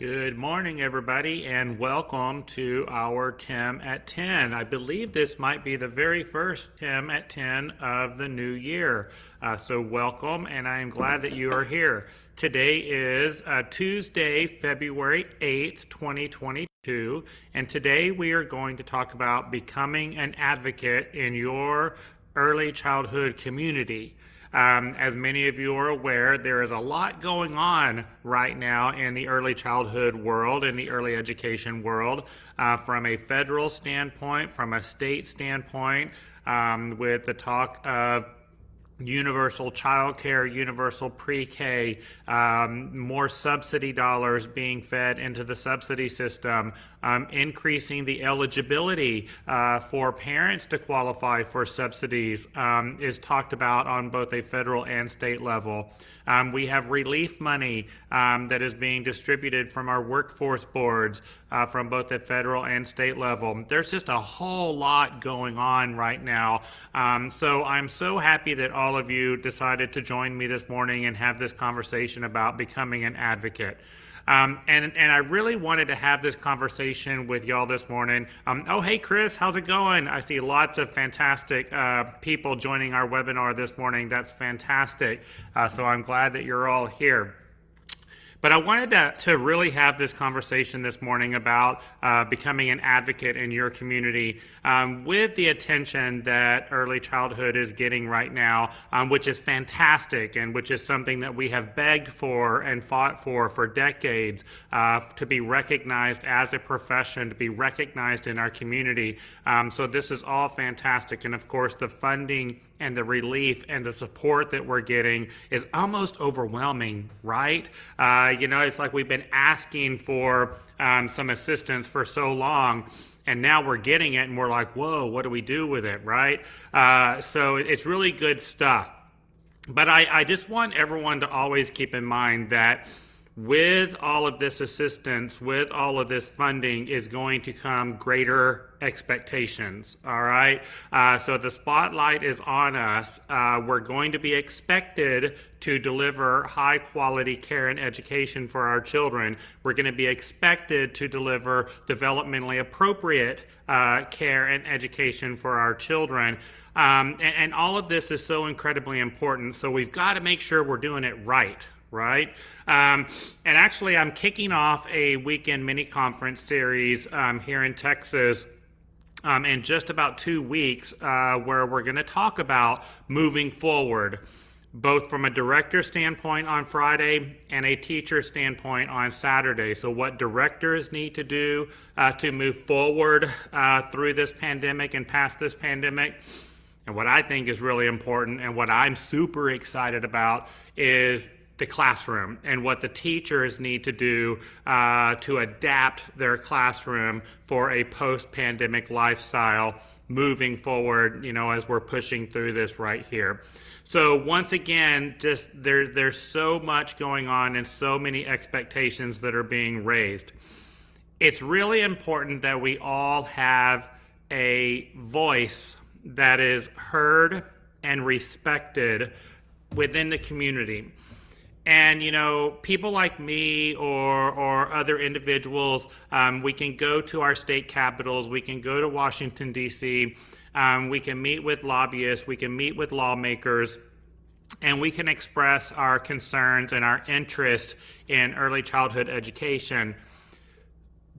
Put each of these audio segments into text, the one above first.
Good morning, everybody, and welcome to our Tim at 10. I believe this might be the very first Tim at 10 of the new year. So welcome, and I am glad that you are here. Today is Tuesday, February 8th, 2022, and today we are going to talk about becoming an advocate in your early childhood community. As many of you are aware, there is a lot going on right now in the early childhood world, in the early education world, from a federal standpoint, from a state standpoint, with the talk of universal childcare, universal pre-K, more subsidy dollars being fed into the subsidy system, increasing the eligibility for parents to qualify for subsidies is talked about on both a federal and state level. We have relief money that is being distributed from our workforce boards from both the federal and state level. There's just a whole lot going on right now. So I'm so happy that all of you decided to join me this morning and have this conversation about becoming an advocate. And I really wanted to have this conversation with y'all this morning. Oh, hey, Chris, how's it going? I see lots of fantastic people joining our webinar this morning. That's fantastic. So I'm glad that you're all here. But I wanted to really have this conversation this morning about becoming an advocate in your community with the attention that early childhood is getting right now, which is fantastic and which is something that we have begged for and fought for decades, to be recognized as a profession, to be recognized in our community. So this is all fantastic. And of course, the funding and the relief and the support that we're getting is almost overwhelming, right? It's like we've been asking for some assistance for so long, and now we're getting it, and we're like, whoa, what do we do with it, right? So it's really good stuff. But I just want everyone to always keep in mind that with all of this assistance, with all of this funding is going to come greater expectations, all right? So the spotlight is on us. We're going to be expected to deliver high quality care and education for our children. We're going to be expected to deliver developmentally appropriate care and education for our children. And all of this is so incredibly important. So we've got to make sure we're doing it right. And actually, I'm kicking off a weekend mini conference series here in Texas in just about 2 weeks, where we're going to talk about moving forward, both from a director standpoint on Friday and a teacher standpoint on Saturday. So what directors need to do to move forward through this pandemic and past this pandemic. And what I think is really important and what I'm super excited about is the classroom and what the teachers need to do to adapt their classroom for a post-pandemic lifestyle moving forward, as we're pushing through this right here. So once again, just there's so much going on and so many expectations that are being raised. It's really important that we all have a voice that is heard and respected within the community. And, people like me or other individuals, we can go to our state capitals, we can go to Washington, D.C., we can meet with lobbyists, we can meet with lawmakers, and we can express our concerns and our interest in early childhood education.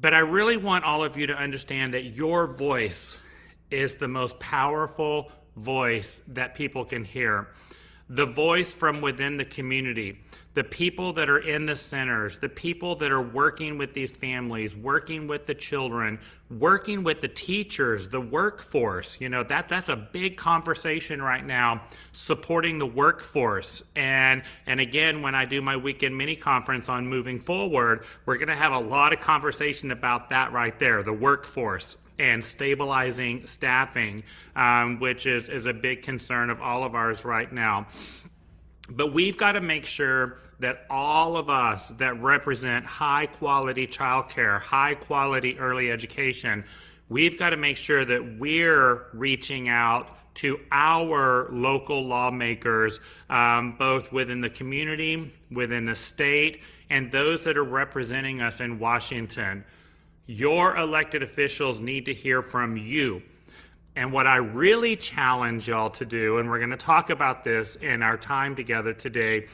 But I really want all of you to understand that your voice is the most powerful voice that people can hear. The voice from within the community, the people that are in the centers, the people that are working with these families, working with the children, working with the teachers, the workforce. That's a big conversation right now, supporting the workforce. And again, when I do my weekend mini conference on moving forward, we're going to have a lot of conversation about that right there, the workforce and stabilizing staffing, which is a big concern of all of ours right now. But we've got to make sure that all of us that represent high quality childcare, high quality early education, we've got to make sure that we're reaching out to our local lawmakers, both within the community, within the state, and those that are representing us in Washington. Your elected officials need to hear from you. And what I really challenge y'all to do, and we're going to talk about this in our time together today,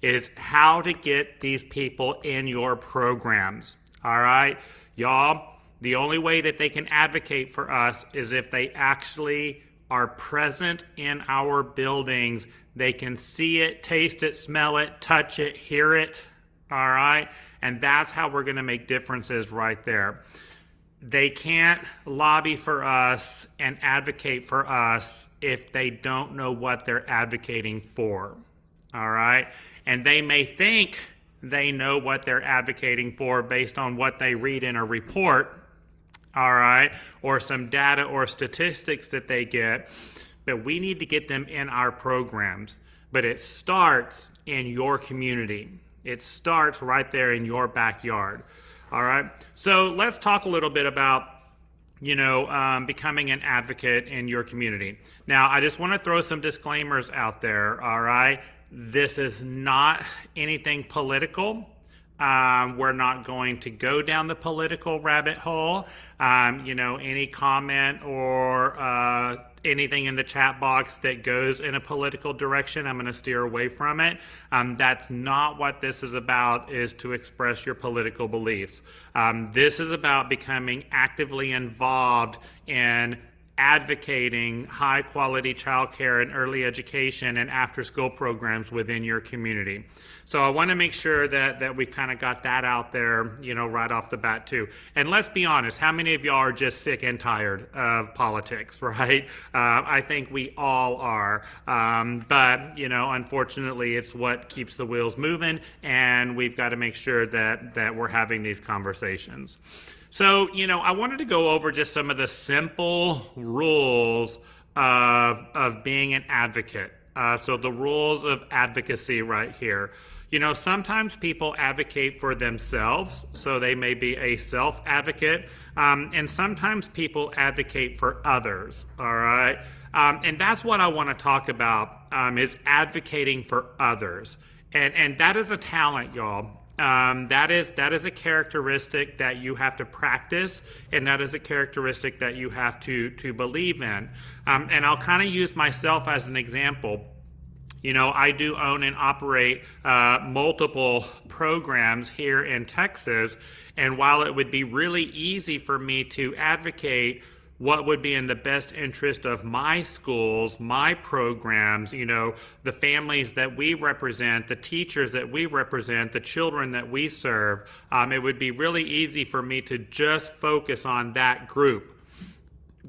is how to get these people in your programs. All right, y'all, the only way that they can advocate for us is if they actually are present in our buildings. They can see it, taste it, smell it, touch it, hear it. All right, and that's how we're going to make differences right there. They can't lobby for us and advocate for us if they don't know what they're advocating for. All right, and they may think they know what they're advocating for based on what they read in a report, all right, or some data or statistics that they get, but we need to get them in our programs. But it starts in your community. It starts right there in your backyard, all right? So let's talk a little bit about becoming an advocate in your community. Now, I just want to throw some disclaimers out there, all right? This is not anything political. We're not going to go down the political rabbit hole. Any comment or anything in the chat box that goes in a political direction, I'm going to steer away from it. That's not what this is about, is to express your political beliefs. This is about becoming actively involved in advocating high quality childcare and early education and after school programs within your community. So I want to make sure that we kind of got that out there, right off the bat too. And let's be honest, how many of y'all are just sick and tired of politics, right? I think we all are. But unfortunately, it's what keeps the wheels moving, and we've got to make sure that we're having these conversations. So, I wanted to go over just some of the simple rules of being an advocate. So the rules of advocacy right here. Sometimes people advocate for themselves, so they may be a self-advocate, and sometimes people advocate for others, all right? And that's what I want to talk about, is advocating for others. And that is a talent, y'all. That is a characteristic that you have to practice, and that is a characteristic that you have to believe in. And I'll kind of use myself as an example. I do own and operate multiple programs here in Texas, and while it would be really easy for me to advocate what would be in the best interest of my schools, my programs, the families that we represent, the teachers that we represent, the children that we serve, it would be really easy for me to just focus on that group.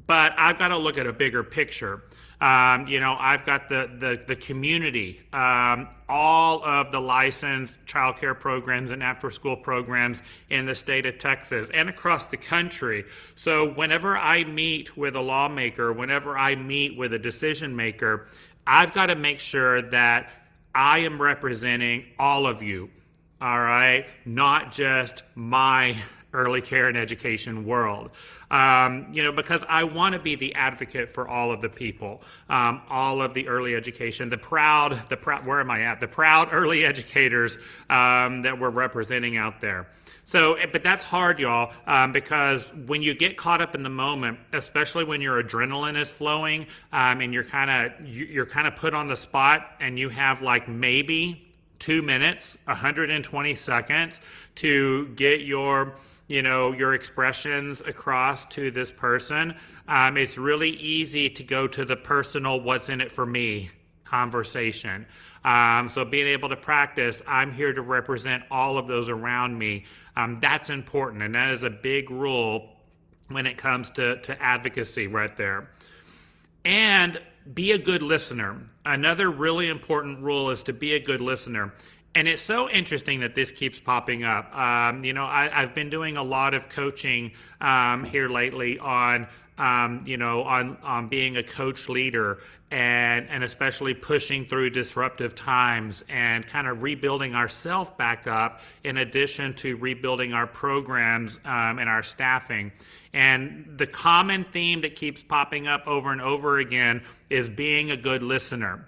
But I've got to look at a bigger picture. I've got the community, all of the licensed childcare programs and after-school programs in the state of Texas and across the country. So whenever I meet with a lawmaker, whenever I meet with a decision maker, I've got to make sure that I am representing all of you, all right? Not just my early care and education world. Because I want to be the advocate for all of the people, all of the early education, the proud, where am I at? The proud early educators that we're representing out there. So, but that's hard, y'all, because when you get caught up in the moment, especially when your adrenaline is flowing, and you're kind of put on the spot, and you have like maybe 2 minutes, 120 seconds to get your expressions across to this person, it's really easy to go to the personal what's in it for me conversation. So being able to practice, I'm here to represent all of those around me, that's important. And that is a big rule when it comes to advocacy right there. And be a good listener. Another really important rule is to be a good listener. And it's so interesting that this keeps popping up. I've been doing a lot of coaching here lately on being a coach leader and especially pushing through disruptive times and kind of rebuilding ourselves back up in addition to rebuilding our programs and our staffing. And the common theme that keeps popping up over and over again is being a good listener.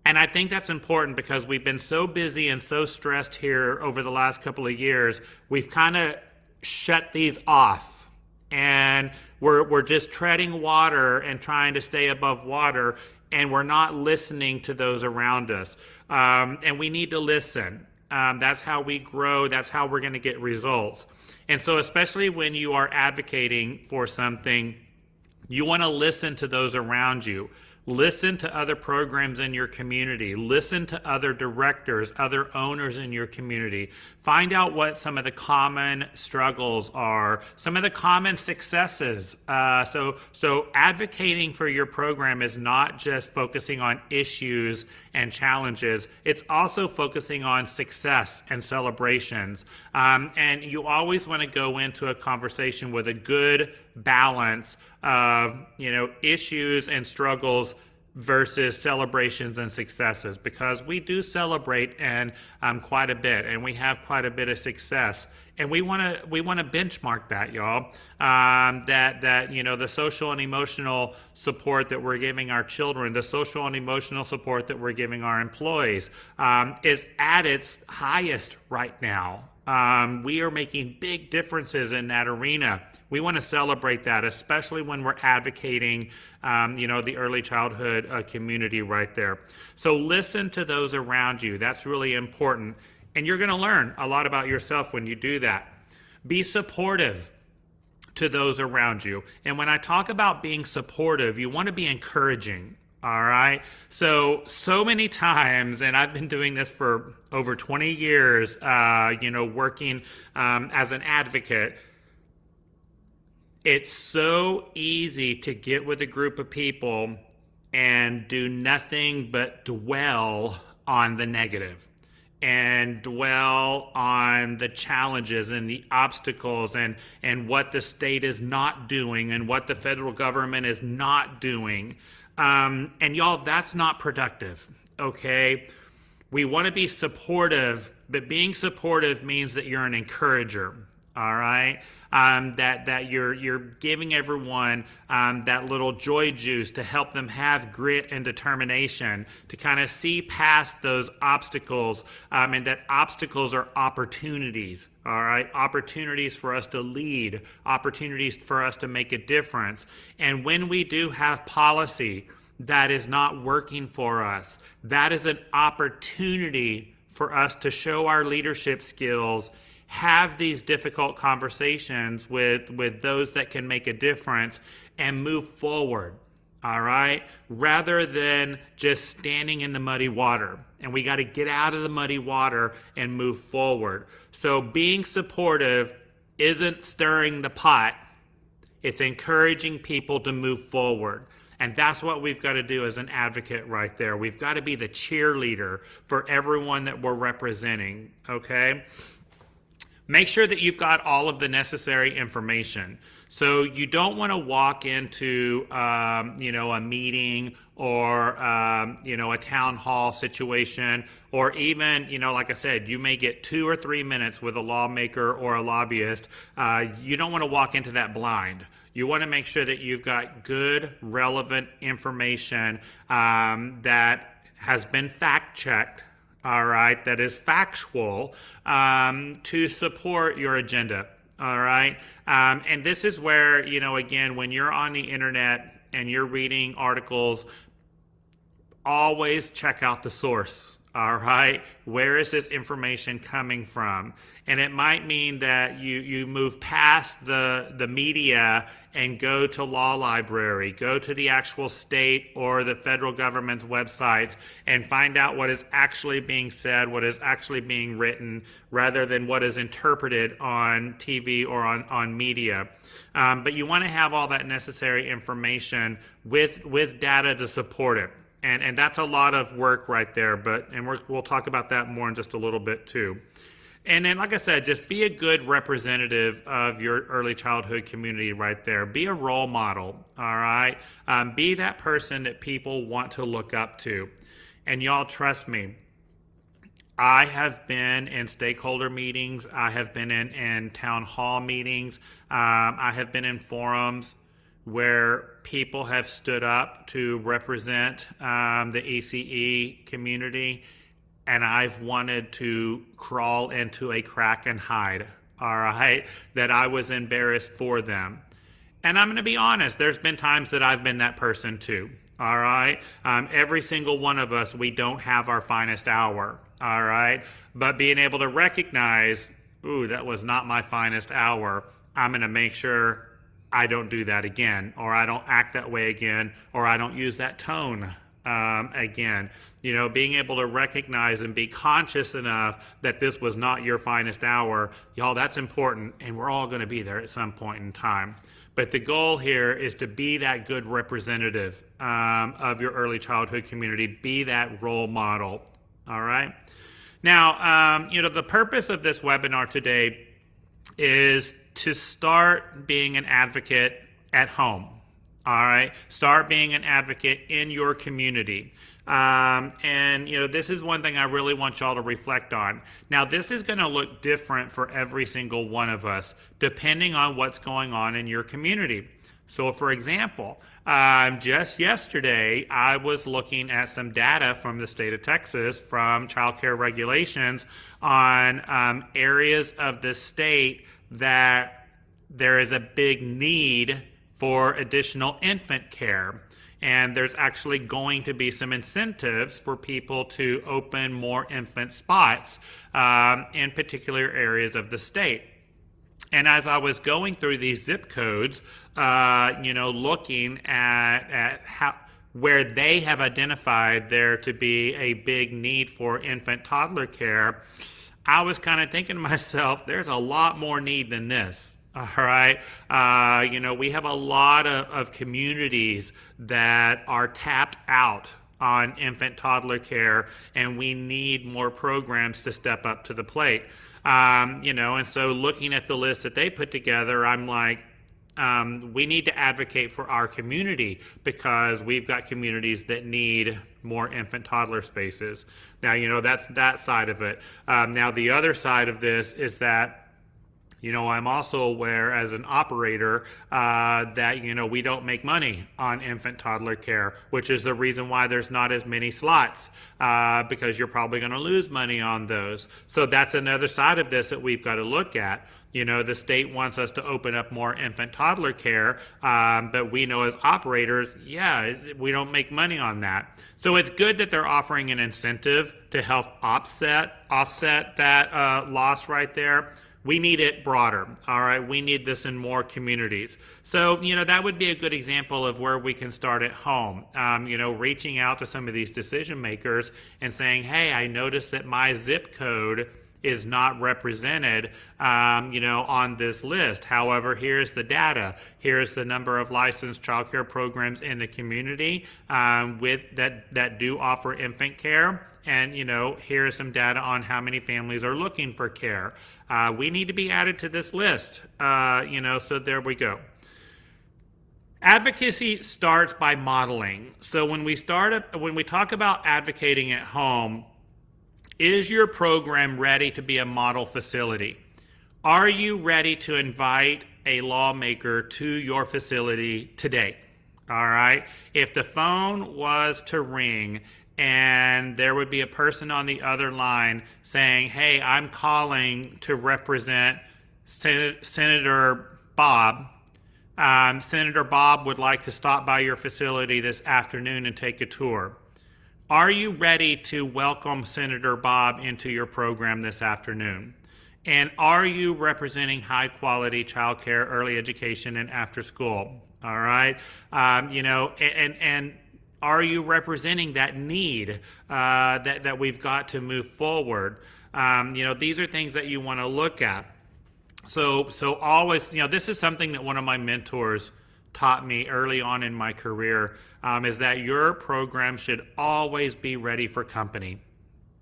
And I think that's important because we've been so busy and so stressed here over the last couple of years. We've kind of shut these off, and we're just treading water and trying to stay above water, and we're not listening to those around us. And we need to listen. That's how we grow. That's how we're going to get results. And so, especially when you are advocating for something, you want to listen to those around you. Listen to other programs in your community. Listen to other directors, other owners in your community. Find out what some of the common struggles are, some of the common successes. So advocating for your program is not just focusing on issues and challenges. It's also focusing on success and celebrations. And you always want to go into a conversation with a good balance of, issues and struggles versus celebrations and successes, because we do celebrate and quite a bit, and we have quite a bit of success, and we want to benchmark that, y'all. That the social and emotional support that we're giving our children, the social and emotional support that we're giving our employees, is at its highest right now. We are making big differences in that arena. We want to celebrate that, especially when we're advocating, the early childhood community right there. So listen to those around you. That's really important. And you're going to learn a lot about yourself when you do that. Be supportive to those around you. And when I talk about being supportive, you want to be encouraging. All right. So many times, and I've been doing this for over 20 years, working as an advocate, it's so easy to get with a group of people and do nothing but dwell on the negative and dwell on the challenges and the obstacles and what the state is not doing and what the federal government is not doing. And y'all, that's not productive, okay? We want to be supportive, but being supportive means that you're an encourager, all right? That you're giving everyone that little joy juice to help them have grit and determination to kind of see past those obstacles, and that obstacles are opportunities, all right? Opportunities for us to lead, opportunities for us to make a difference. And when we do have policy that is not working for us, that is an opportunity for us to show our leadership skills, have these difficult conversations with those that can make a difference, and move forward, all right? Rather than just standing in the muddy water. And we got to get out of the muddy water and move forward. So being supportive isn't stirring the pot. It's encouraging people to move forward. And that's what we've got to do as an advocate right there. We've got to be the cheerleader for everyone that we're representing, okay? Make sure that you've got all of the necessary information. So you don't want to walk into, a meeting or, a town hall situation, or even, like I said, you may get 2 or 3 minutes with a lawmaker or a lobbyist. You don't want to walk into that blind. You want to make sure that you've got good, relevant information that has been fact-checked, all right, that is factual, to support your agenda, all right? And this is where, again, when you're on the internet and you're reading articles, always check out the source, all right? Where is this information coming from? And it might mean that you move past the media and go to law library, go to the actual state or the federal government's websites and find out what is actually being said, what is actually being written, rather than what is interpreted on TV or on media. But you want to have all that necessary information with data to support it. And that's a lot of work right there, we'll talk about that more in just a little bit too. And then, like I said, just be a good representative of your early childhood community right there. Be a role model, all right? Be that person that people want to look up to. And y'all, trust me, I have been in stakeholder meetings. I have been in town hall meetings. I have been in forums where people have stood up to represent the ECE community, and I've wanted to crawl into a crack and hide, all right, that I was embarrassed for them. And I'm going to be honest, there's been times that I've been that person too, all right? Every single one of us, we don't have our finest hour, all right? But being able to recognize, ooh, that was not my finest hour, I'm going to make sure I don't do that again, or I don't act that way again, or I don't use that tone again. You know, being able to recognize and be conscious enough that this was not your finest hour, y'all, that's important, and we're all going to be there at some point in time. But the goal here is to be that good representative of your early childhood community, be that role model, all right? Now, you know, the purpose of this webinar today is to start being an advocate at home, all right? Start being an advocate in your community. And, you know, this is one thing I really want y'all to reflect on. Now, this is going to look different for every single one of us, depending on what's going on in your community. So, for example, just yesterday, I was looking at some data from the state of Texas from child care regulations on areas of the state that there is a big need for additional infant care. And there's actually going to be some incentives for people to open more infant spots in particular areas of the state. And as I was going through these zip codes, you know, looking at how where they have identified there to be a big need for infant toddler care, I was kind of thinking to myself, there's a lot more need than this. All right. You know, we have a lot of communities that are tapped out on infant toddler care, and we need more programs to step up to the plate. You know, and so looking at the list that they put together, I'm like, we need to advocate for our community because we've got communities that need more infant toddler spaces. Now, you know, that's that side of it. Now, the other side of this is that, you know, I'm also aware as an operator that, you know, we don't make money on infant toddler care, which is the reason why there's not as many slots because you're probably going to lose money on those. So that's another side of this that we've got to look at. You know, the state wants us to open up more infant toddler care, but we know as operators, yeah, we don't make money on that. So it's good that they're offering an incentive to help offset that loss right there. We need it broader, all right? We need this in more communities. So, you know, that would be a good example of where we can start at home. You know, reaching out to some of these decision makers and saying, hey, I noticed that my zip code is not represented, you know, on this list. However, here's the data. Here's the number of licensed child care programs in the community with that do offer infant care. And, you know, here's some data on how many families are looking for care. We need to be added to this list, you know, so there we go. Advocacy starts by modeling. So when we talk about advocating at home, is your program ready to be a model facility? Are you ready to invite a lawmaker to your facility today? All right. If the phone was to ring and there would be a person on the other line saying, hey, I'm calling to represent Senator Bob. Senator Bob would like to stop by your facility this afternoon and take a tour. Are you ready to welcome Senator Bob into your program this afternoon? And are you representing high quality child care, early education, and after school? All right. You know, and are you representing that need that we've got to move forward? You know, these are things that you want to look at. So always, you know, this is something that one of my mentors taught me early on in my career, is that your program should always be ready for company.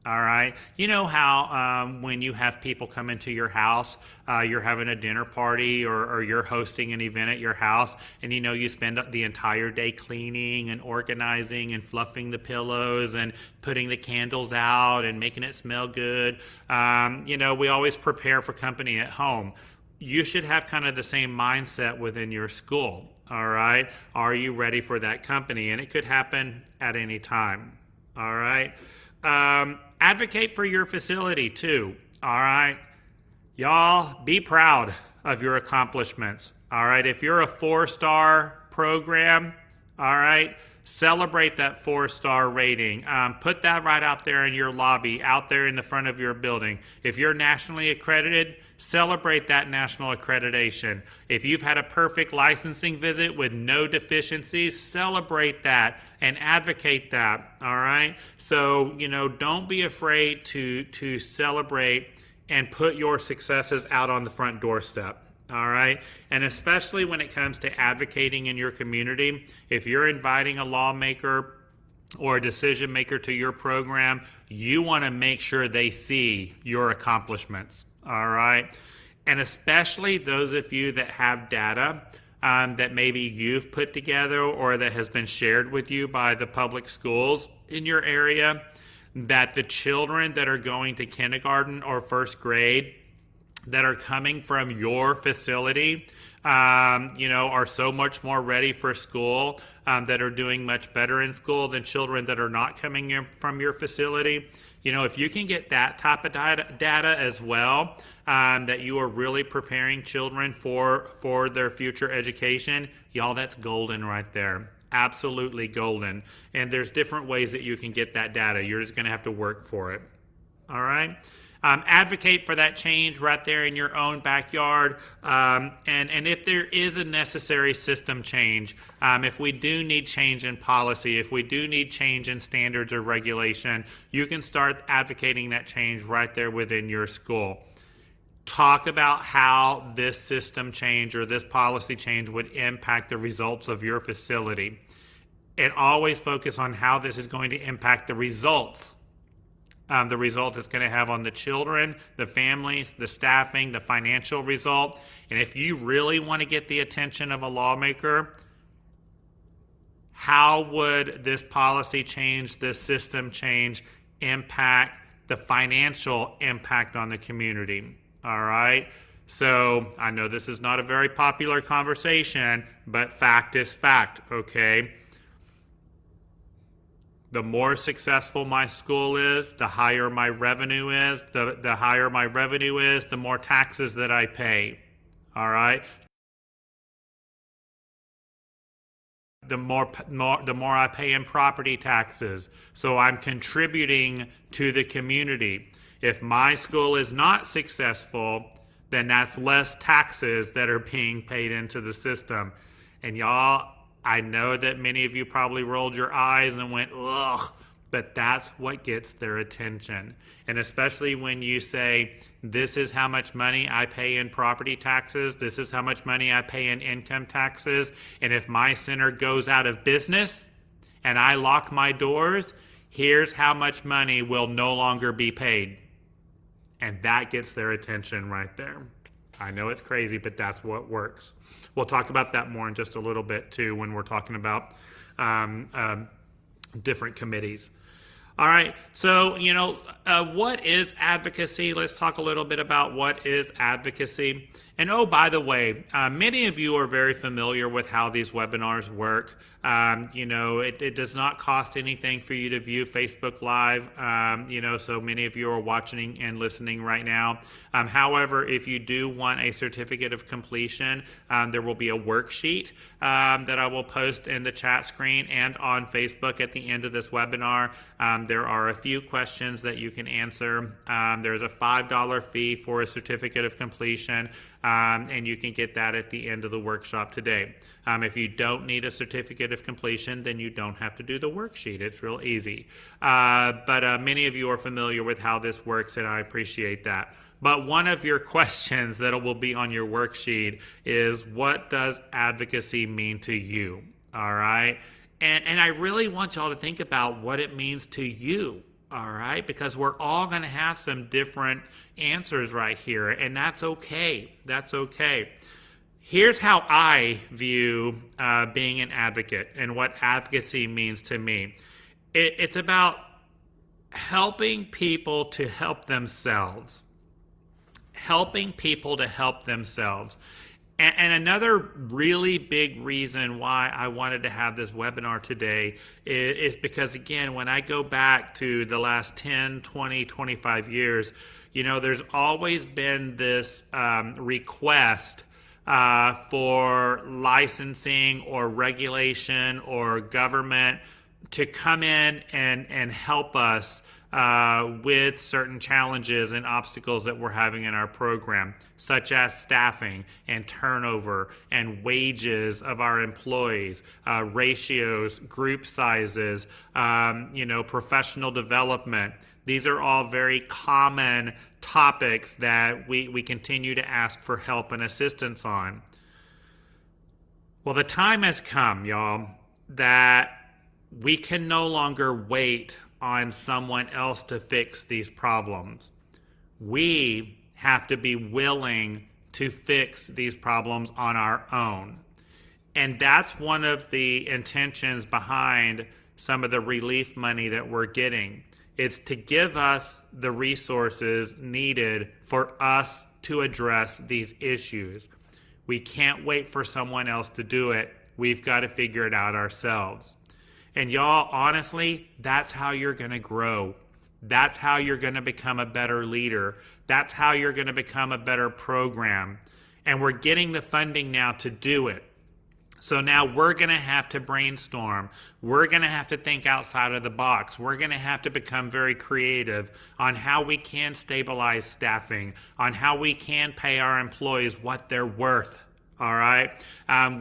All right. You know how when you have people come into your house, you're having a dinner party or you're hosting an event at your house, and you know you spend the entire day cleaning and organizing and fluffing the pillows and putting the candles out and making it smell good. You know, we always prepare for company at home. You should have kind of the same mindset within your school. All right. Are you ready for that company? And it could happen at any time. All right. Advocate for your facility too. All right. Y'all, be proud of your accomplishments. All right. If you're a 4-star program, all right, celebrate that 4-star rating. Put that right out there in your lobby, out there in the front of your building. If you're nationally accredited, celebrate that national accreditation. If you've had a perfect licensing visit with no deficiencies, celebrate that and advocate that. All right. So, don't be afraid to celebrate and put your successes out on the front doorstep. All right. And especially when it comes to advocating in your community, if you're inviting a lawmaker or a decision maker to your program, you want to make sure they see your accomplishments. All right. And especially those of you that have data that maybe you've put together or that has been shared with you by the public schools in your area, that the children that are going to kindergarten or first grade that are coming from your facility, are so much more ready for school, that are doing much better in school than children that are not coming in from your facility. If you can get that type of data as well, that you are really preparing children for their future education, y'all, that's golden right there. Absolutely golden. And there's different ways that you can get that data. You're just going to have to work for it. All right. Advocate for that change right there in your own backyard. And if there is a necessary system change, if we do need change in policy, if we do need change in standards or regulation, you can start advocating that change right there within your school. Talk about how this system change or this policy change would impact the results of your facility. And always focus on how this is going to impact the results. The result it's going to have on the children, the families, the staffing, the financial result. And if you really want to get the attention of a lawmaker, how would this policy change, this system change, impact the financial impact on the community? All right. So I know this is not a very popular conversation, but fact is fact, okay? The more successful my school is, the higher my revenue is. The higher my revenue is, the more taxes that I pay. All right? The more I pay in property taxes. So I'm contributing to the community. If my school is not successful, then that's less taxes that are being paid into the system. And y'all, I know that many of you probably rolled your eyes and went, ugh, but that's what gets their attention. And especially when you say, this is how much money I pay in property taxes, this is how much money I pay in income taxes, and if my center goes out of business and I lock my doors, here's how much money will no longer be paid. And that gets their attention right there. I know it's crazy, but that's what works. We'll talk about that more in just a little bit too when we're talking about different committees. All right, so what is advocacy? Let's talk a little bit about what is advocacy. And oh, by the way, many of you are very familiar with how these webinars work. It does not cost anything for you to view Facebook Live, so many of you are watching and listening right now. However, if you do want a certificate of completion, there will be a worksheet that I will post in the chat screen and on Facebook at the end of this webinar. There are a few questions that you can answer. There's a $5 fee for a certificate of completion. And you can get that at the end of the workshop today. If you don't need a certificate of completion, then you don't have to do the worksheet. It's real easy. But many of you are familiar with how this works, and I appreciate that. But one of your questions that will be on your worksheet is, what does advocacy mean to you? All right? And I really want y'all to think about what it means to you. All right, because we're all going to have some different answers right here, and that's okay. That's okay. Here's how I view being an advocate and what advocacy means to me. It's about helping people to help themselves. Helping people to help themselves. And another really big reason why I wanted to have this webinar today is because, again, when I go back to the last 10, 20, 25 years, there's always been this request for licensing or regulation or government to come in and help us with certain challenges and obstacles that we're having in our program, such as staffing and turnover and wages of our employees, ratios, group sizes, professional development. These are all very common topics that we continue to ask for help and assistance on. Well, the time has come, y'all, that we can no longer wait on someone else to fix these problems. We have to be willing to fix these problems on our own. And that's one of the intentions behind some of the relief money that we're getting. It's to give us the resources needed for us to address these issues. We can't wait for someone else to do it. We've got to figure it out ourselves. And y'all, honestly, that's how you're going to grow. That's how you're going to become a better leader. That's how you're going to become a better program. And we're getting the funding now to do it. So now we're going to have to brainstorm. We're going to have to think outside of the box. We're going to have to become very creative on how we can stabilize staffing, on how we can pay our employees what they're worth. All right?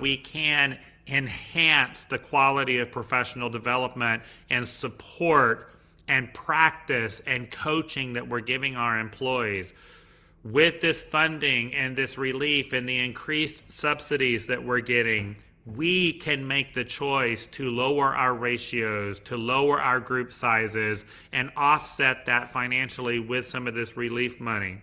We can enhance the quality of professional development and support and practice and coaching that we're giving our employees. With this funding and this relief and the increased subsidies that we're getting, we can make the choice to lower our ratios, to lower our group sizes, and offset that financially with some of this relief money.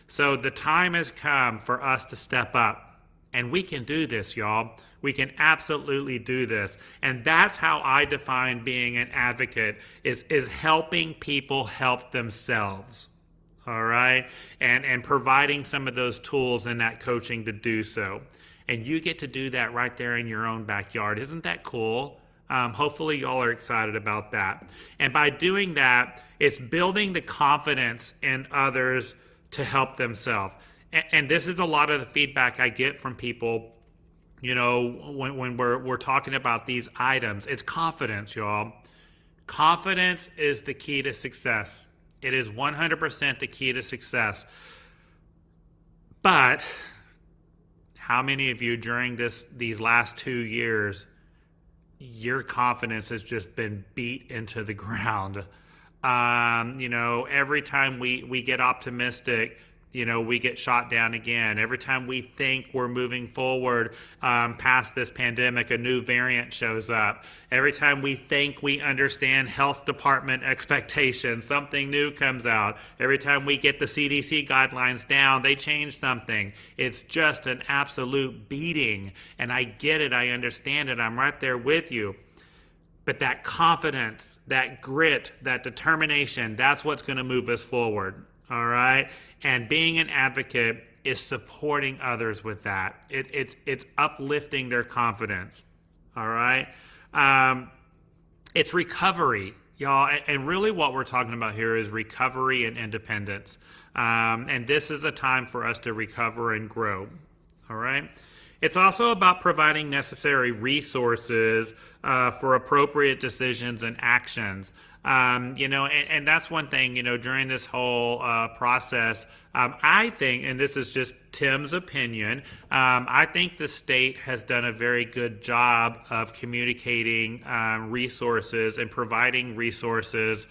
So the time has come for us to step up. And we can do this, y'all. We can absolutely do this. And that's how I define being an advocate, is helping people help themselves. All right? And providing some of those tools and that coaching to do so. And you get to do that right there in your own backyard. Isn't that cool? Hopefully y'all are excited about that. And by doing that, it's building the confidence in others to help themselves. And this is a lot of the feedback I get from people, when we're talking about these items. It's confidence, y'all. Confidence is the key to success. It is 100% the key to success. But how many of you during these last 2 years, your confidence has just been beat into the ground? Every time we get optimistic, we get shot down again. Every time we think we're moving forward past this pandemic, a new variant shows up. Every time we think we understand health department expectations, something new comes out. Every time we get the CDC guidelines down, they change something. It's just an absolute beating. And I get it. I understand it. I'm right there with you. But that confidence, that grit, that determination, that's what's going to move us forward. All right? And being an advocate is supporting others with that. It's uplifting their confidence. All right? It's recovery, y'all. And really what we're talking about here is recovery and independence. And this is a time for us to recover and grow. All right? It's also about providing necessary resources for appropriate decisions and actions. And that's one thing, during this whole process, I think, and this is just Tim's opinion, I think the state has done a very good job of communicating resources and providing resources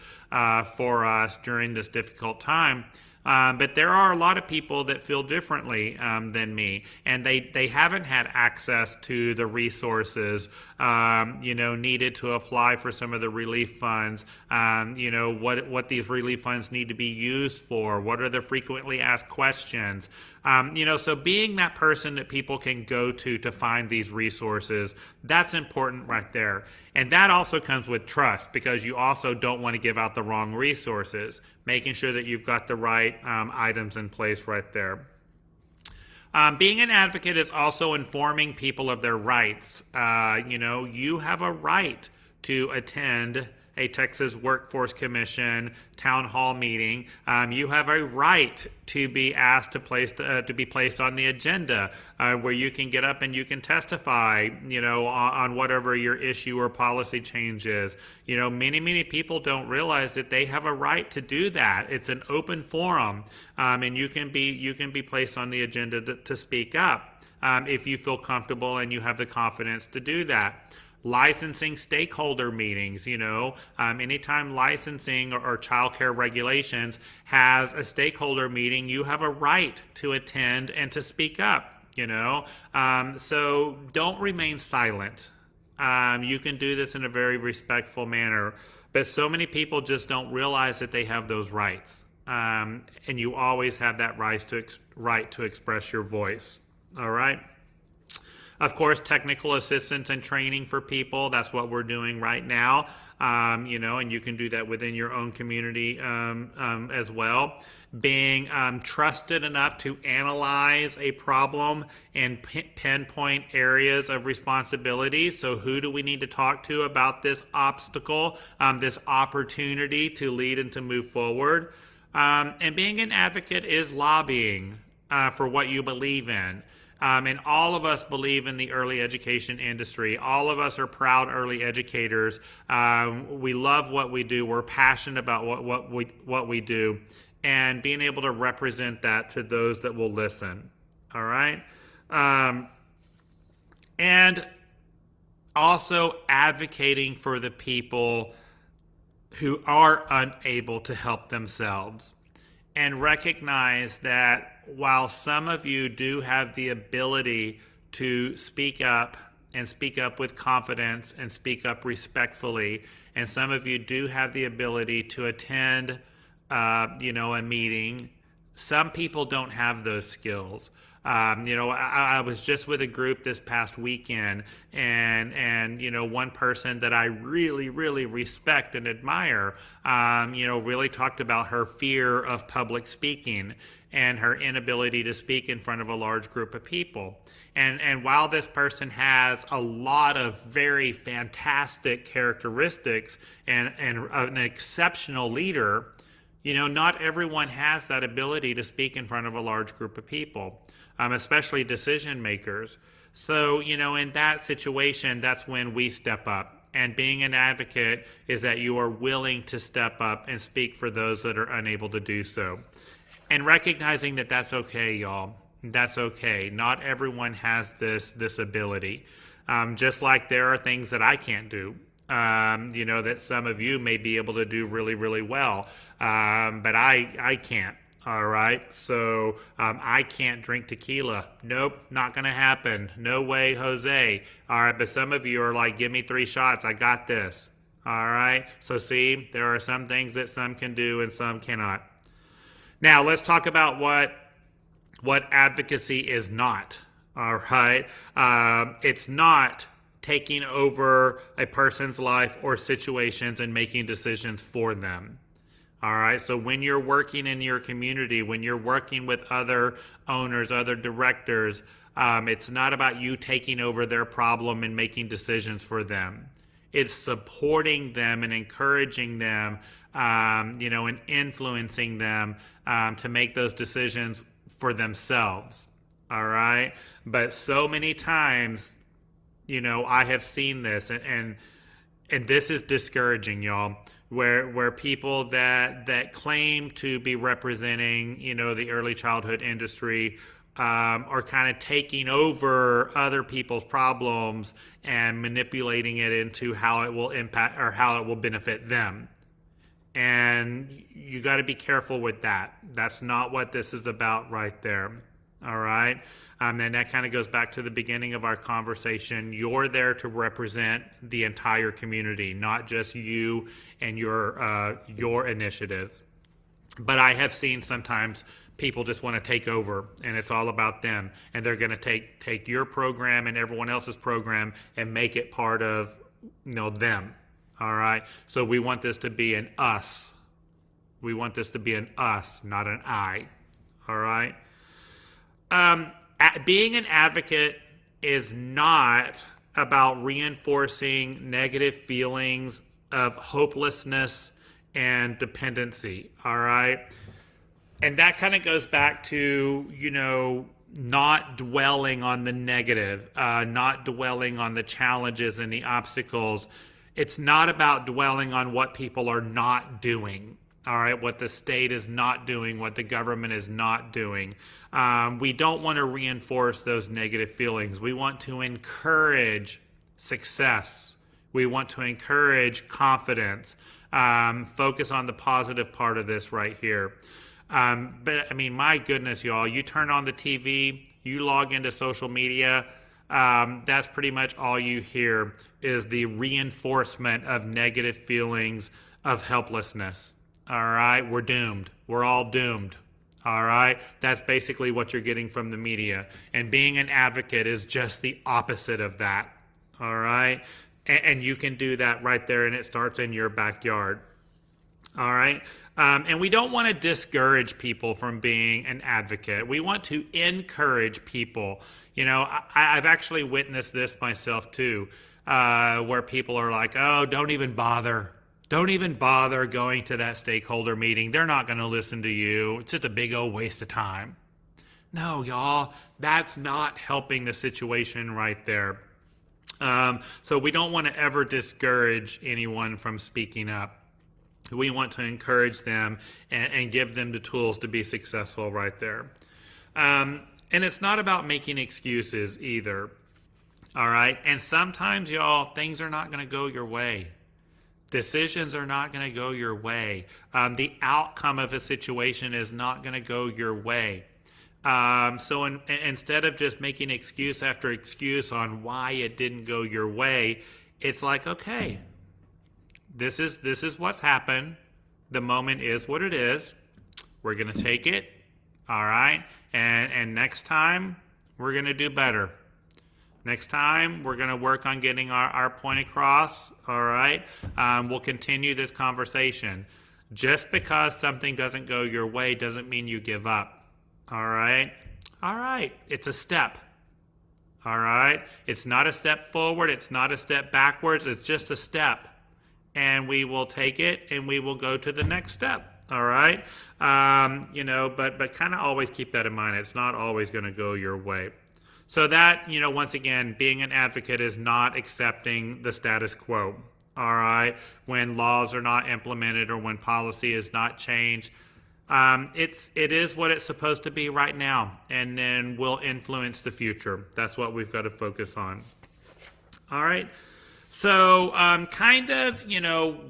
for us during this difficult time. But there are a lot of people that feel differently than me, and they haven't had access to the resources, needed to apply for some of the relief funds, what these relief funds need to be used for, what are the frequently asked questions. So being that person that people can go to find these resources, that's important right there. And that also comes with trust, because you also don't want to give out the wrong resources, making sure that you've got the right items in place right there. Being an advocate is also informing people of their rights. You have a right to attend a Texas Workforce Commission town hall meeting. You have a right to be asked to be placed on the agenda, where you can get up and you can testify, on whatever your issue or policy change is. Many people don't realize that they have a right to do that. It's an open forum, and you can be placed on the agenda to speak up if you feel comfortable and you have the confidence to do that. Licensing stakeholder meetings, anytime licensing or child care regulations has a stakeholder meeting, you have a right to attend and to speak up, so don't remain silent. You can do this in a very respectful manner, but so many people just don't realize that they have those rights, and you always have that right to express your voice. All right. Of course, technical assistance and training for people, that's what we're doing right now, and you can do that within your own community as well. Being trusted enough to analyze a problem and pinpoint areas of responsibility. So who do we need to talk to about this obstacle, this opportunity to lead and to move forward? And being an advocate is lobbying for what you believe in. And all of us believe in the early education industry. All of us are proud early educators. We love what we do. We're passionate about what we do, and being able to represent that to those that will listen. All right, and also advocating for the people who are unable to help themselves, and recognize that while some of you do have the ability to speak up and speak up with confidence and speak up respectfully, and some of you do have the ability to attend, a meeting, some people don't have those skills. I was just with a group this past weekend, and one person that I really, really respect and admire, really talked about her fear of public speaking and her inability to speak in front of a large group of people. And while this person has a lot of very fantastic characteristics and an exceptional leader, not everyone has that ability to speak in front of a large group of people, especially decision makers. So, in that situation, that's when we step up. And being an advocate is that you are willing to step up and speak for those that are unable to do so. And recognizing that that's okay, y'all. That's okay. Not everyone has this ability. Just like there are things that I can't do, that some of you may be able to do really, really well. But I can't. All right. So I can't drink tequila. Nope, not going to happen. No way, Jose. All right. But some of you are like, give me 3 shots. I got this. All right. So see, there are some things that some can do and some cannot. Now let's talk about what advocacy is not. All right. It's not taking over a person's life or situations and making decisions for them. All right, so when you're working in your community, when you're working with other owners, other directors, it's not about you taking over their problem and making decisions for them. It's supporting them and encouraging them, and influencing them to make those decisions for themselves. All right, but so many times, I have seen this, and this is discouraging, y'all. Where people that claim to be representing, the early childhood industry, are kind of taking over other people's problems and manipulating it into how it will impact or how it will benefit them. And you got to be careful with that. That's not what this is about right there. All right. And that kind of goes back to the beginning of our conversation. You're there to represent the entire community, not just you and your initiative. But I have seen sometimes people just want to take over, and it's all about them. And they're going to take your program and everyone else's program and make it part of them. All right. So we want this to be an us. We want this to be an us, not an I. All right. Being an advocate is not about reinforcing negative feelings of hopelessness and dependency, all right? And that kind of goes back to, not dwelling on the negative, not dwelling on the challenges and the obstacles. It's not about dwelling on what people are not doing, all right, what the state is not doing, what the government is not doing. We don't want to reinforce those negative feelings. We want to encourage success. We want to encourage confidence. Focus on the positive part of this right here. But I mean, my goodness, y'all, you turn on the TV, you log into social media, that's pretty much all you hear is the reinforcement of negative feelings of helplessness. All right, we're doomed. We're all doomed. All right, that's basically what you're getting from the media. And being an advocate is just the opposite of that. All right, and you can do that right there, and it starts in your backyard. All right. And we don't want to discourage people from being an advocate. We want to encourage people. I've actually witnessed this myself too, where people are like, oh, don't even bother. Don't even bother going to that stakeholder meeting. They're not going to listen to you. It's just a big old waste of time. No, y'all, that's not helping the situation right there. So we don't want to ever discourage anyone from speaking up. We want to encourage them and give them the tools to be successful right there. And it's not about making excuses either. All right. And sometimes, y'all, things are not going to go your way. Decisions are not going to go your way. The outcome of a situation is not going to go your way. So instead of just making excuse after excuse on why it didn't go your way, it's like, okay, this is what's happened. The moment is what it is. We're going to take it. All right. And next time we're going to do better. Next time we're going to work on getting our point across. All right. We'll continue this conversation. Just because something doesn't go your way doesn't mean you give up. All right. All right. It's a step. All right. It's not a step forward. It's not a step backwards. It's just a step. And we will take it and we will go to the next step. All right. But kind of always keep that in mind. It's not always going to go your way. So that, once again, being an advocate is not accepting the status quo. All right. When laws are not implemented or when policy is not changed, it is what it's supposed to be right now, and then will influence the future. That's what we've got to focus on. All right. So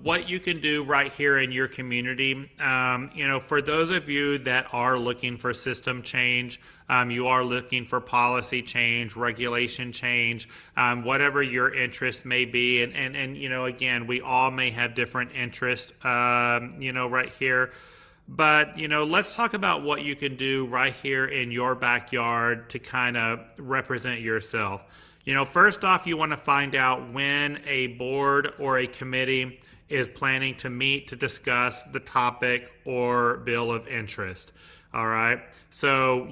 what you can do right here in your community, for those of you that are looking for system change, you are looking for policy change, regulation change, whatever your interest may be. And again, we all may have different interests, right here. But, let's talk about what you can do right here in your backyard to kind of represent yourself. First off, you want to find out when a board or a committee is planning to meet to discuss the topic or bill of interest. All right. So,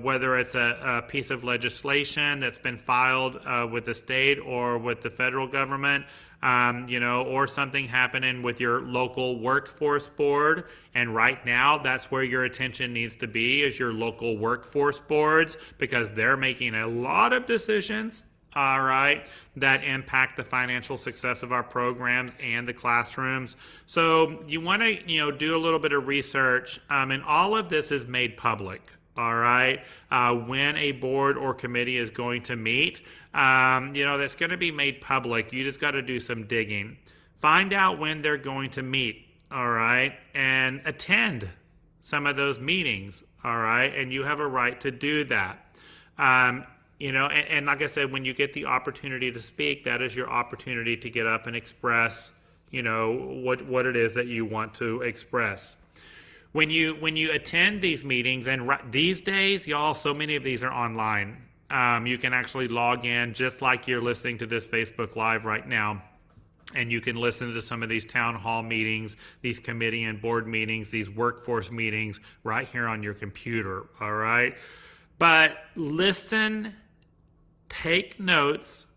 whether it's a piece of legislation that's been filed with the state or with the federal government, or something happening with your local workforce board. And right now, that's where your attention needs to be, is your local workforce boards, because they're making a lot of decisions, all right, that impact the financial success of our programs and the classrooms. So you want to, do a little bit of research, and all of this is made public. All right. When a board or committee is going to meet, that's going to be made public. You just got to do some digging. Find out when they're going to meet. All right. And attend some of those meetings. All right. And you have a right to do that. And like I said, when you get the opportunity to speak, that is your opportunity to get up and express, what it is that you want to express. When you attend these meetings, and these days, y'all, so many of these are online. You can actually log in just like you're listening to this Facebook Live right now. And you can listen to some of these town hall meetings, these committee and board meetings, these workforce meetings right here on your computer, all right? But listen, take notes,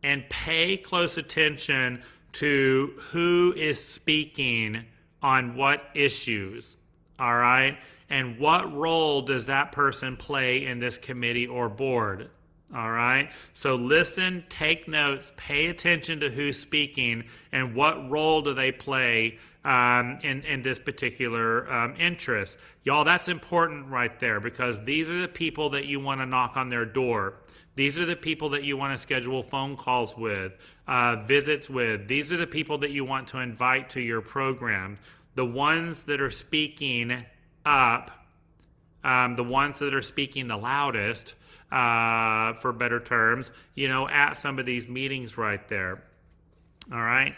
and pay close attention to who is speaking on what issues, all right? And what role does that person play in this committee or board, all right? So listen, take notes, pay attention to who's speaking and what role do they play in this particular interest. Y'all, that's important right there, because these are the people that you want to knock on their door. These are the people that you want to schedule phone calls with, visits with. These are the people that you want to invite to your program. The ones that are speaking up, the ones that are speaking the loudest, for better terms, at some of these meetings right there. All right.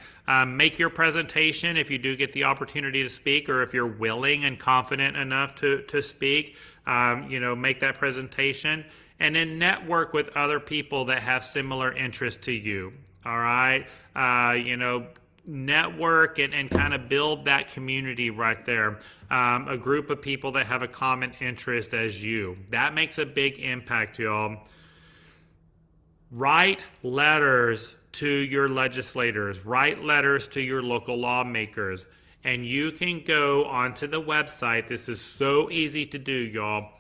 Make your presentation if you do get the opportunity to speak, or if you're willing and confident enough to speak, make that presentation. And then network with other people that have similar interests to you. All right. Network and kind of build that community right there. A group of people that have a common interest as you. That makes a big impact, y'all. Write letters to your legislators. Write letters to your local lawmakers. And you can go onto the website. This is so easy to do, y'all.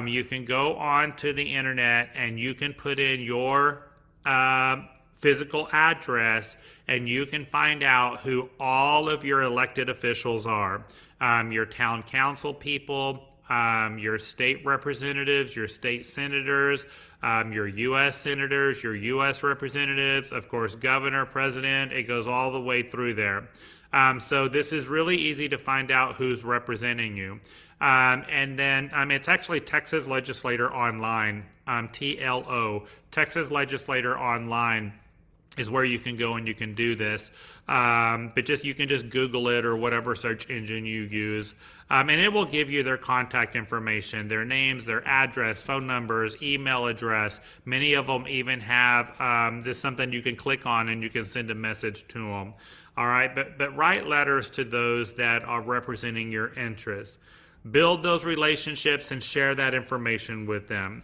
You can go onto the internet and you can put in your physical address, and you can find out who all of your elected officials are. Your town council people, your state representatives, your state senators, your U.S. senators, your U.S. representatives, of course, governor, president. It goes all the way through there. So this is really easy to find out who's representing you. And then it's actually Texas Legislator Online, TLO. Texas Legislator Online is where you can go and you can do this. But you can just Google it or whatever search engine you use. And it will give you their contact information, their names, their address, phone numbers, email address. Many of them even have this something you can click on and you can send a message to them. All right, but write letters to those that are representing your interests. Build those relationships and share that information with them.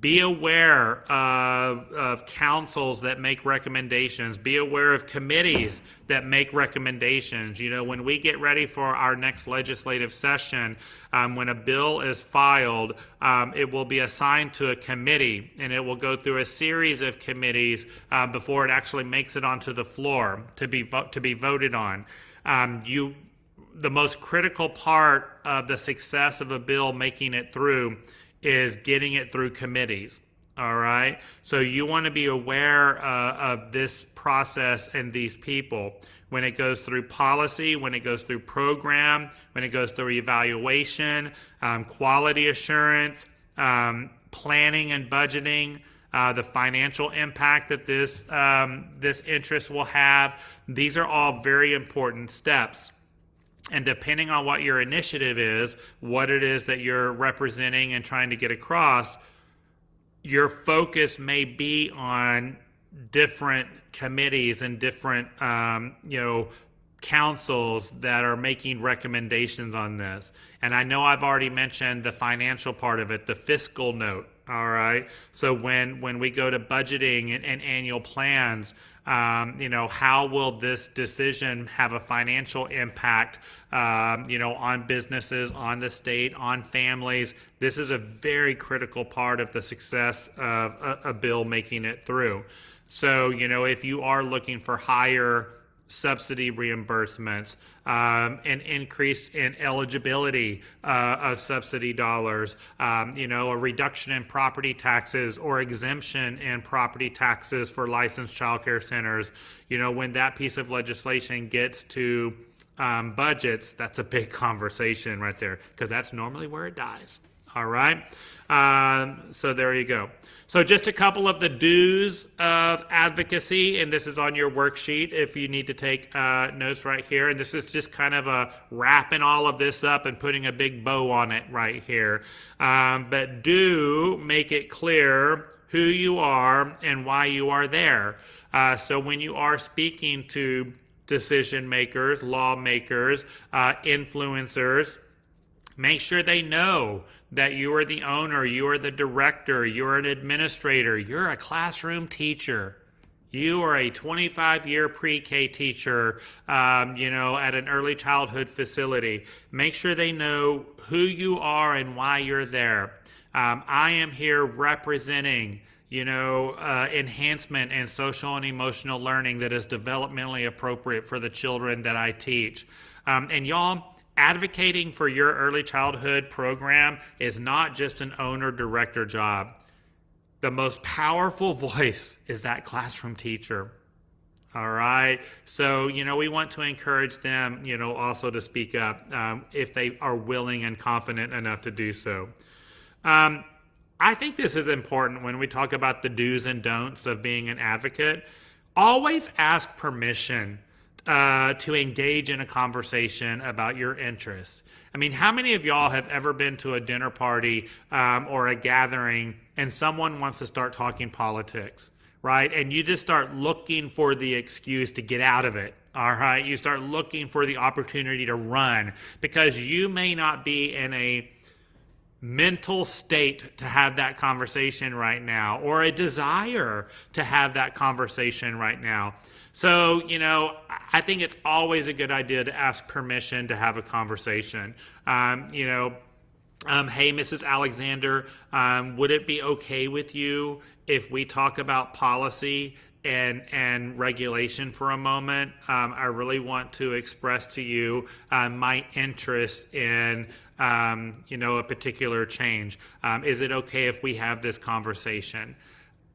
Be aware of councils that make recommendations. Be aware of committees that make recommendations. When we get ready for our next legislative session, when a bill is filed, it will be assigned to a committee, and it will go through a series of committees before it actually makes it onto the floor to be voted on. The most critical part of the success of a bill making it through is getting it through committees. All right. So you want to be aware of this process and these people when it goes through policy, when it goes through program, when it goes through evaluation, quality assurance, planning and budgeting, the financial impact that this interest will have. These are all very important steps. And depending on what your initiative is, what it is that you're representing and trying to get across, your focus may be on different committees and different, councils that are making recommendations on this. And I know I've already mentioned the financial part of it, the fiscal note. All right. So when we go to budgeting and annual plans, how will this decision have a financial impact, on businesses, on the state, on families? This is a very critical part of the success of a bill making it through. So, if you are looking for higher subsidy reimbursements, an increase in eligibility of subsidy dollars, a reduction in property taxes or exemption in property taxes for licensed child care centers. When that piece of legislation gets to budgets, that's a big conversation right there, because that's normally where it dies. All right. So there you go. So just a couple of the do's of advocacy, and this is on your worksheet if you need to take notes right here. And this is just kind of a wrapping all of this up and putting a big bow on it right here. But do make it clear who you are and why you are there. So when you are speaking to decision makers, lawmakers, influencers, make sure they know that you are the owner, you are the director, you're an administrator, you're a classroom teacher. You are a 25-year pre-K teacher, at an early childhood facility. Make sure they know who you are and why you're there. I am here representing, enhancement and social and emotional learning that is developmentally appropriate for the children that I teach. And y'all, advocating for your early childhood program is not just an owner-director job. The most powerful voice is that classroom teacher. All right. So, we want to encourage them, also to speak up if they are willing and confident enough to do so. I think this is important when we talk about the do's and don'ts of being an advocate. Always ask permission to engage in a conversation about your interests. I mean, how many of y'all have ever been to a dinner party or a gathering and someone wants to start talking politics, right? And you just start looking for the excuse to get out of it, all right? You start looking for the opportunity to run because you may not be in a mental state to have that conversation right now or a desire to have that conversation right now. So, I think it's always a good idea to ask permission to have a conversation. Hey, Mrs. Alexander, would it be okay with you if we talk about policy and regulation for a moment? I really want to express to you my interest in a particular change. Is it okay if we have this conversation?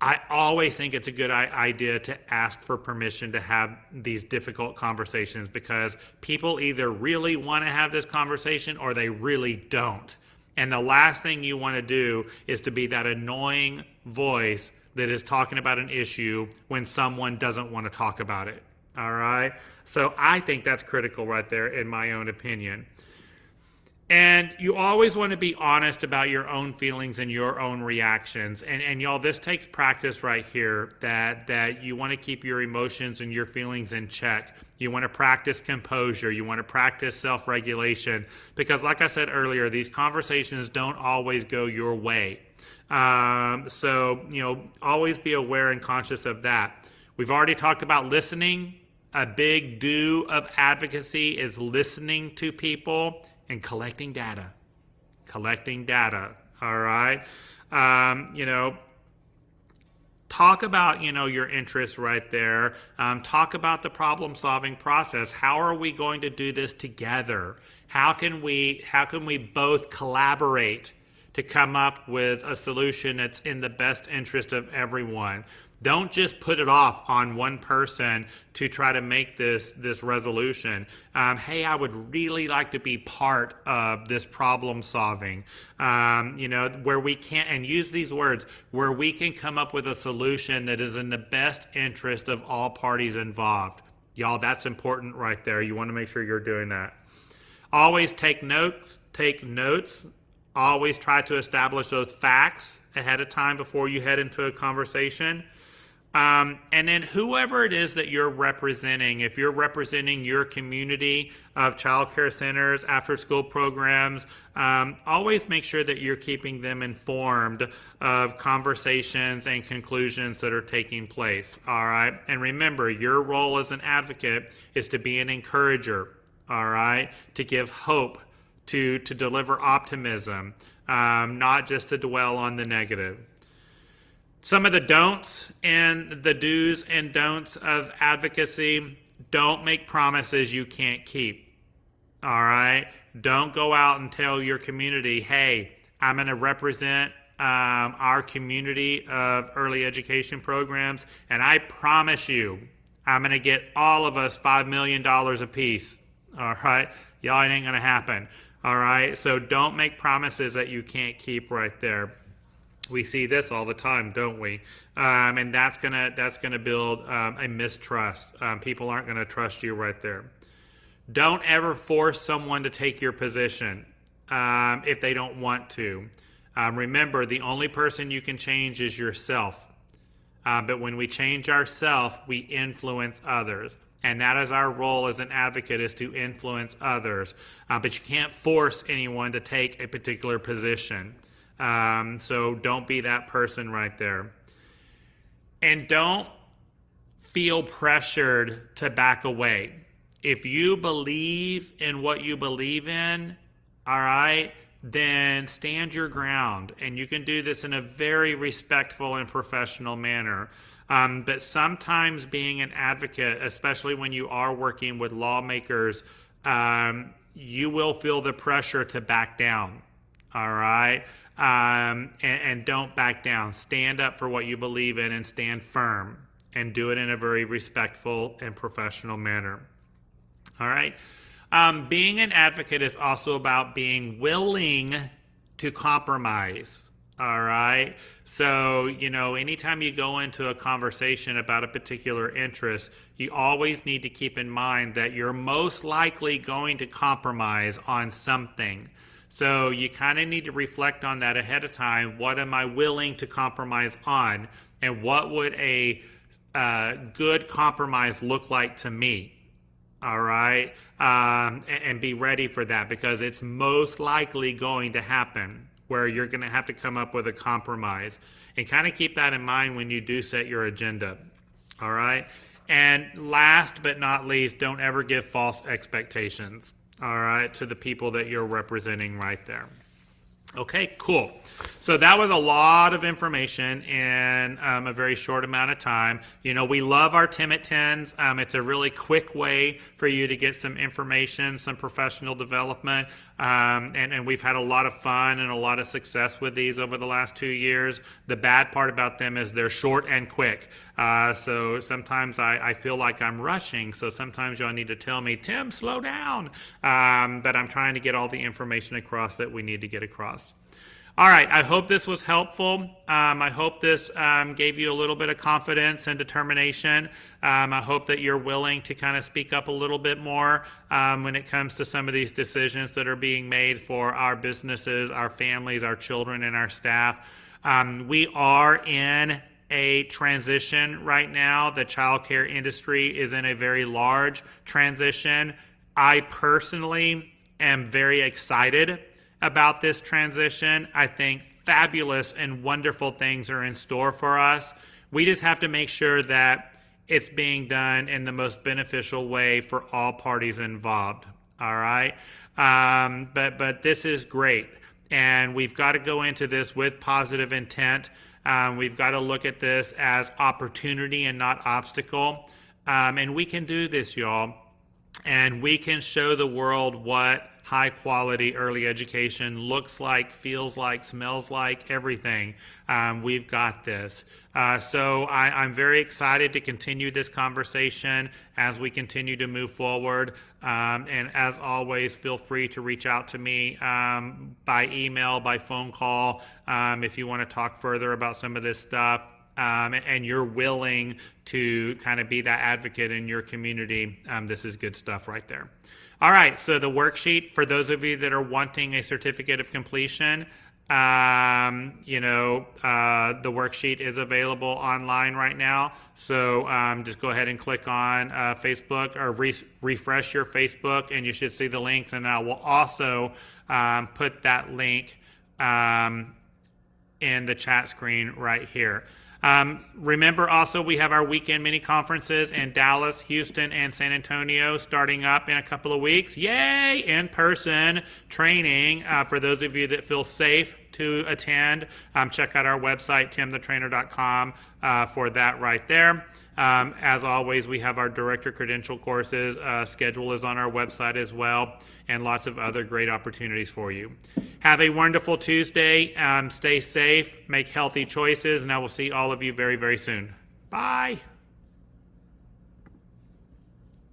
I always think it's a good idea to ask for permission to have these difficult conversations because people either really want to have this conversation or they really don't. And the last thing you want to do is to be that annoying voice that is talking about an issue when someone doesn't want to talk about it. All right? So I think that's critical right there in my own opinion. And you always want to be honest about your own feelings and your own reactions. And y'all, this takes practice right here, that you want to keep your emotions and your feelings in check. You want to practice composure. You want to practice self-regulation. Because like I said earlier, these conversations don't always go your way. So, always be aware and conscious of that. We've already talked about listening. A big do of advocacy is listening to people and collecting data, all right? Talk about, your interests right there. Talk about the problem-solving process. How are we going to do this together? How can we both collaborate to come up with a solution that's in the best interest of everyone? Don't just put it off on one person to try to make this resolution. Hey, I would really like to be part of this problem solving, where we can, and use these words, where we can come up with a solution that is in the best interest of all parties involved. Y'all, that's important right there. You want to make sure you're doing that. Always take notes. Always try to establish those facts ahead of time before you head into a conversation. And then whoever it is that you're representing, if you're representing your community of childcare centers, after-school programs, always make sure that you're keeping them informed of conversations and conclusions that are taking place, all right? And remember, your role as an advocate is to be an encourager, all right? To give hope, to deliver optimism, not just to dwell on the negative. Some of the don'ts and the do's and don'ts of advocacy: don't make promises you can't keep. All right? Don't go out and tell your community, hey, I'm going to represent our community of early education programs, and I promise you, I'm going to get all of us $5 million apiece. All right? Y'all, it ain't going to happen. All right? So don't make promises that you can't keep right there. We see this all the time, don't we? And that's gonna build a mistrust. People aren't gonna trust you right there. Don't ever force someone to take your position if they don't want to. Remember, the only person you can change is yourself. But when we change ourselves, we influence others. And that is our role as an advocate, is to influence others. But you can't force anyone to take a particular position. So don't be that person right there. And don't feel pressured to back away. If you believe in what you believe in, all right, then stand your ground. And you can do this in a very respectful and professional manner. But sometimes being an advocate, especially when you are working with lawmakers, you will feel the pressure to back down. All right? And don't back down. Stand up for what you believe in and stand firm, and do it in a very respectful and professional manner. All right? Being an advocate is also about being willing to compromise. All right? So, anytime you go into a conversation about a particular interest, you always need to keep in mind that you're most likely going to compromise on something. So you kind of need to reflect on that ahead of time. What am I willing to compromise on? And what would a good compromise look like to me? All right? And be ready for that, because it's most likely going to happen where you're going to have to come up with a compromise. And kind of keep that in mind when you do set your agenda. All right? And last but not least, don't ever give false expectations, all right, to the people that you're representing right there. Okay, cool. So that was a lot of information in a very short amount of time. We love our Tim at 10s. It's a really quick way for you to get some information, some professional development. And we've had a lot of fun and a lot of success with these over the last 2 years. The bad part about them is they're short and quick. So sometimes I feel like I'm rushing. So sometimes y'all need to tell me, Tim, slow down. But I'm trying to get all the information across that we need to get across. All right, I hope this was helpful. I hope this gave you a little bit of confidence and determination. I hope that you're willing to kind of speak up a little bit more when it comes to some of these decisions that are being made for our businesses, our families, our children, and our staff. We are in a transition right now. The childcare industry is in a very large transition. I personally am very excited about this transition. I think fabulous and wonderful things are in store for us. We just have to make sure that it's being done in the most beneficial way for all parties involved. All right? But this is great. And we've got to go into this with positive intent. We've got to look at this as opportunity and not obstacle. And we can do this, y'all. And we can show the world what high quality early education looks like, feels like, smells like, everything. We've got this. So I'm very excited to continue this conversation as we continue to move forward. And as always, feel free to reach out to me by email, by phone call, if you want to talk further about some of this stuff. And you're willing to kind of be that advocate in your community. This is good stuff right there. All right, so the worksheet, for those of you that are wanting a certificate of completion, the worksheet is available online right now. So just go ahead and click on Facebook, or refresh your Facebook, and you should see the links. And I will also put that link in the chat screen right here. Remember also, we have our weekend mini conferences in Dallas, Houston, and San Antonio starting up in a couple of weeks. Yay! In-person training for those of you that feel safe to attend. Check out our website, timthetrainer.com, for that right there. As always, we have our director credential courses. Schedule is on our website as well, and lots of other great opportunities for you. Have a wonderful Tuesday. Stay safe, make healthy choices, and I will see all of you very, very soon. Bye.